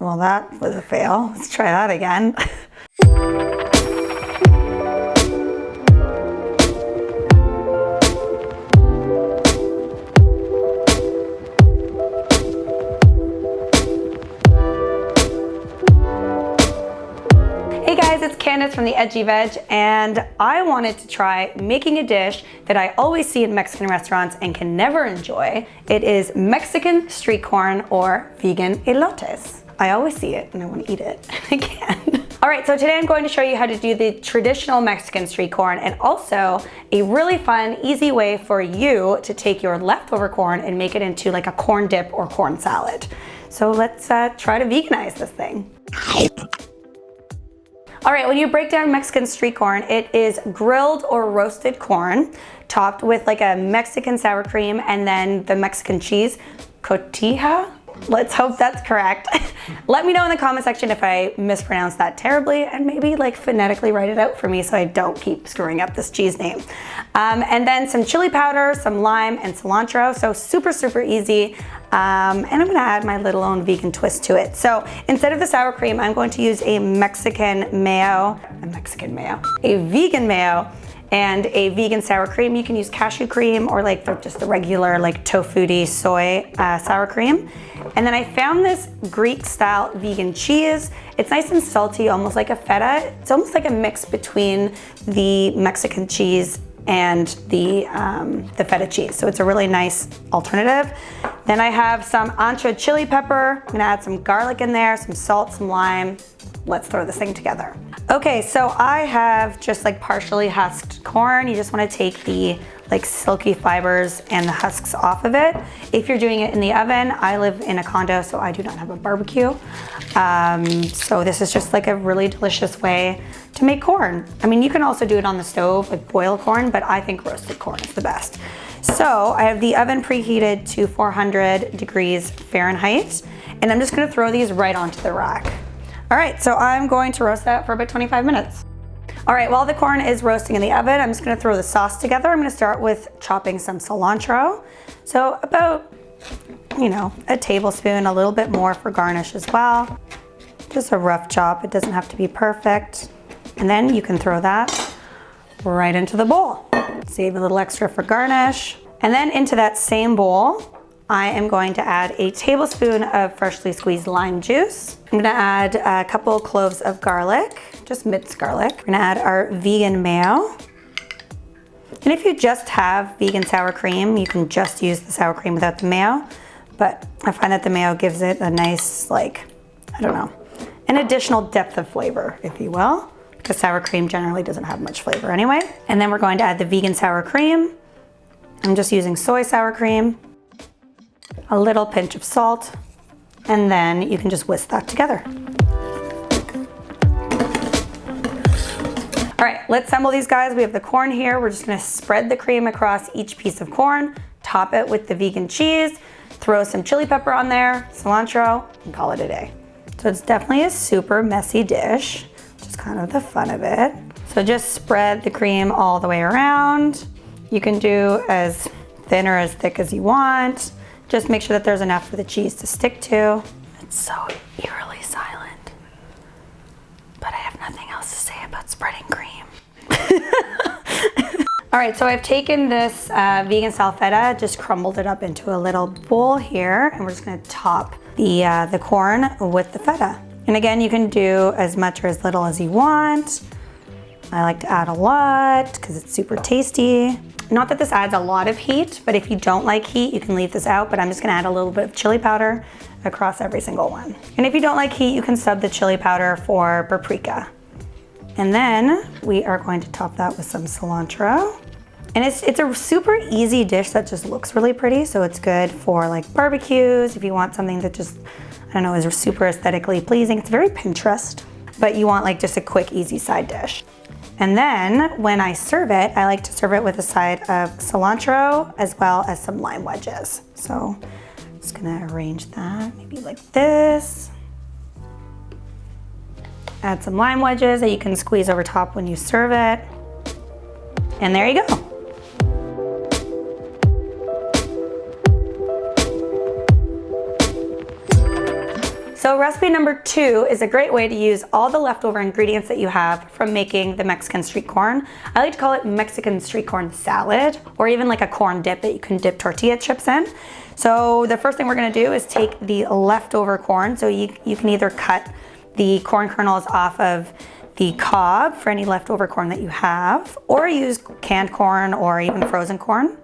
Well, that was a fail. Let's try that again. Hey guys, it's Candace from the Edgy Veg, and I wanted to try making a dish that I always see in Mexican restaurants and can never enjoy. It is Mexican street corn, or vegan elotes. I always see it and I want to eat it, and I can't. All right, so today I'm going to show you how to do the traditional Mexican street corn, and also a really fun, easy way for you to take your leftover corn and make it into like a corn dip or corn salad. So let's try to veganize this thing. All right, when you break down Mexican street corn, it is grilled or roasted corn, topped with like a Mexican sour cream and then the Mexican cheese, cotija. Let's hope that's correct. Let me know in the comment section if I mispronounced that terribly, and maybe like phonetically write it out for me so I don't keep screwing up this cheese name. And then some chili powder, some lime, and cilantro. So super, super easy. And I'm gonna add my little own vegan twist to it. So instead of the sour cream, I'm going to use a vegan mayo, and a vegan sour cream. You can use cashew cream or like just the regular like tofu soy sour cream. And then I found this Greek style vegan cheese. It's nice and salty, almost like a feta. It's almost like a mix between the Mexican cheese and the feta cheese. So it's a really nice alternative. Then I have some ancho chili pepper. I'm gonna add some garlic in there, some salt, some lime. Let's throw this thing together. Okay, so I have just like partially husked corn. You just wanna take the like silky fibers and the husks off of it. If you're doing it in the oven, I live in a condo, so I do not have a barbecue. So this is just like a really delicious way to make corn. I mean, you can also do it on the stove, like boil corn, but I think roasted corn is the best. So I have the oven preheated to 400 degrees Fahrenheit, and I'm just gonna throw these right onto the rack. All right, so I'm going to roast that for about 25 minutes. All right, while the corn is roasting in the oven, I'm just gonna throw the sauce together. I'm gonna start with chopping some cilantro. So about, a tablespoon, a little bit more for garnish as well. Just a rough chop, it doesn't have to be perfect. And then you can throw that right into the bowl. Save a little extra for garnish. And then into that same bowl, I am going to add a tablespoon of freshly squeezed lime juice. I'm gonna add a couple cloves of garlic, just minced garlic. We're gonna add our vegan mayo. And if you just have vegan sour cream, you can just use the sour cream without the mayo. But I find that the mayo gives it a nice, an additional depth of flavor, if you will, because sour cream generally doesn't have much flavor anyway. And then we're going to add the vegan sour cream. I'm just using soy sour cream, a little pinch of salt, and then you can just whisk that together. All right, let's assemble these guys. We have the corn here. We're just gonna spread the cream across each piece of corn, top it with the vegan cheese, throw some chili pepper on there, cilantro, and call it a day. So it's definitely a super messy dish, which is kind of the fun of it. So just spread the cream all the way around. You can do as thin or as thick as you want. Just make sure that there's enough for the cheese to stick to. It's so eerily silent, but I have nothing else to say about spreading cream. All right, so I've taken this vegan style feta, just crumbled it up into a little bowl here, and we're just gonna top the corn with the feta. And again, you can do as much or as little as you want. I like to add a lot because it's super tasty. Not that this adds a lot of heat, but if you don't like heat, you can leave this out, but I'm just gonna add a little bit of chili powder across every single one. And if you don't like heat, you can sub the chili powder for paprika. And then we are going to top that with some cilantro. And it's a super easy dish that just looks really pretty, so it's good for like barbecues, if you want something that just, is super aesthetically pleasing. It's very Pinterest, but you want like just a quick, easy side dish. And then when I serve it, I like to serve it with a side of cilantro as well as some lime wedges. So I'm just gonna arrange that maybe like this. Add some lime wedges that you can squeeze over top when you serve it. And there you go. So recipe number 2 is a great way to use all the leftover ingredients that you have from making the Mexican street corn. I like to call it Mexican street corn salad, or even like a corn dip that you can dip tortilla chips in. So the first thing we're gonna do is take the leftover corn. So you can either cut the corn kernels off of the cob for any leftover corn that you have, or use canned corn or even frozen corn.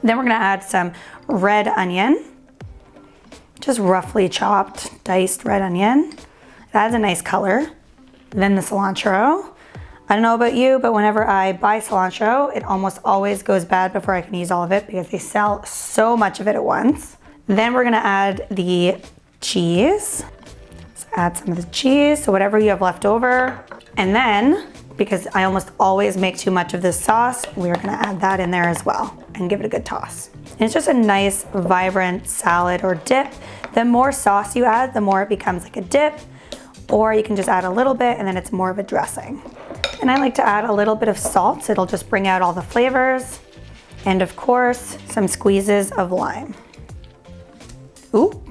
Then we're gonna add some red onion, just roughly chopped, diced red onion. It adds a nice color. Then the cilantro. I don't know about you, but whenever I buy cilantro, it almost always goes bad before I can use all of it because they sell so much of it at once. Then we're gonna add the cheese. Let's add some of the cheese, so whatever you have left over. And then, because I almost always make too much of this sauce, we're gonna add that in there as well and give it a good toss. And it's just a nice, vibrant salad or dip. The more sauce you add, the more it becomes like a dip, or you can just add a little bit and then it's more of a dressing. And I like to add a little bit of salt. It'll just bring out all the flavors. And of course, some squeezes of lime. Ooh.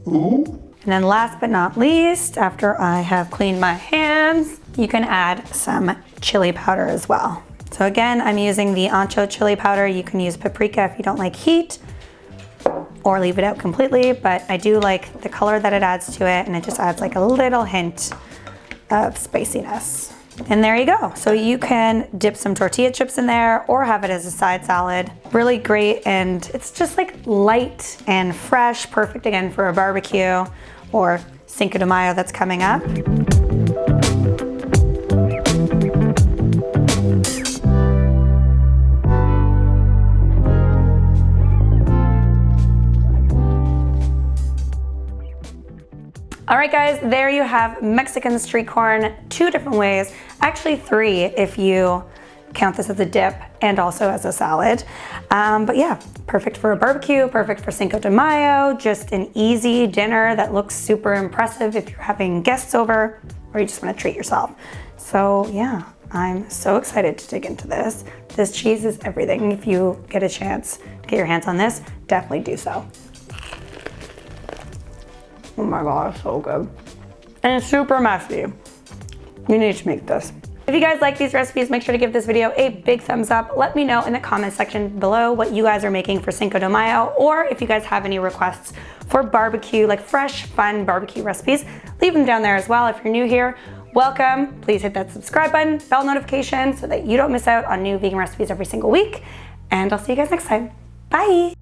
Ooh. And then last but not least, after I have cleaned my hands, you can add some chili powder as well. So again, I'm using the ancho chili powder. You can use paprika if you don't like heat, or leave it out completely, but I do like the color that it adds to it, and it just adds like a little hint of spiciness. And there you go. So you can dip some tortilla chips in there or have it as a side salad. Really great, and it's just like light and fresh, perfect again for a barbecue or Cinco de Mayo that's coming up. All right guys, there you have Mexican street corn, 2 different ways, actually 3 if you count this as a dip and also as a salad. But yeah, perfect for a barbecue, perfect for Cinco de Mayo, just an easy dinner that looks super impressive if you're having guests over or you just wanna treat yourself. So yeah, I'm so excited to dig into this. This cheese is everything. If you get a chance to get your hands on this, definitely do so. Oh my God, it's so good. And it's super messy. You need to make this. If you guys like these recipes, make sure to give this video a big thumbs up. Let me know in the comment section below what you guys are making for Cinco de Mayo, or if you guys have any requests for barbecue, like fresh, fun barbecue recipes, leave them down there as well. If you're new here, welcome. Please hit that subscribe button, bell notification, so that you don't miss out on new vegan recipes every single week. And I'll see you guys next time. Bye.